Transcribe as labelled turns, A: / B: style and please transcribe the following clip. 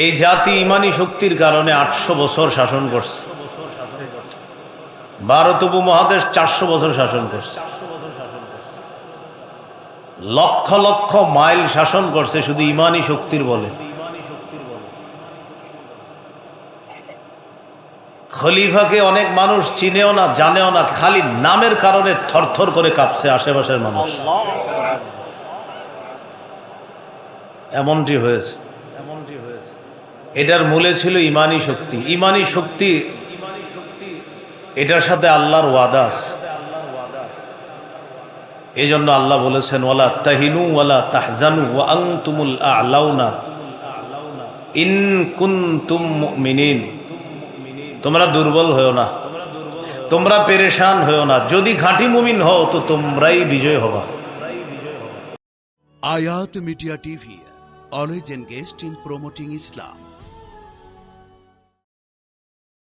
A: এই জাতি ইমানি শক্তির কারণে 800 বছর শাসন করছে। ভারত উপমহাদেশ 400 বছর শাসন করছে। লক্ষ লক্ষ মাইল শাসন করছে শুধু ইমানি শক্তির বলে। খলিফাকে অনেক মানুষ চিনেও না, জানেও না, খালি নামের কারণে থরথর করে কাঁপছে আশেপাশের মানুষ। এমনটি হয়েছে। এটার মূলে ছিল ইমানি শক্তি। ইমানি শক্তি, এটার সাথে আল্লাহর ওয়াদা আছে। এই জন্য আল্লাহ বলেছেন, ওয়ালা তাহিনু ওয়ালা তাহজানু ওয়া আনতুমুল আ'লাউনা ইন কুনতুম মুমিনিন। তোমরা দুর্বল হও না, তোমরা পেরেশান হও না, যদি খাঁটি মুমিন হও তো তোমরাই বিজয় হবা।
B: Ayat Media TV, always engaged in promoting Islam.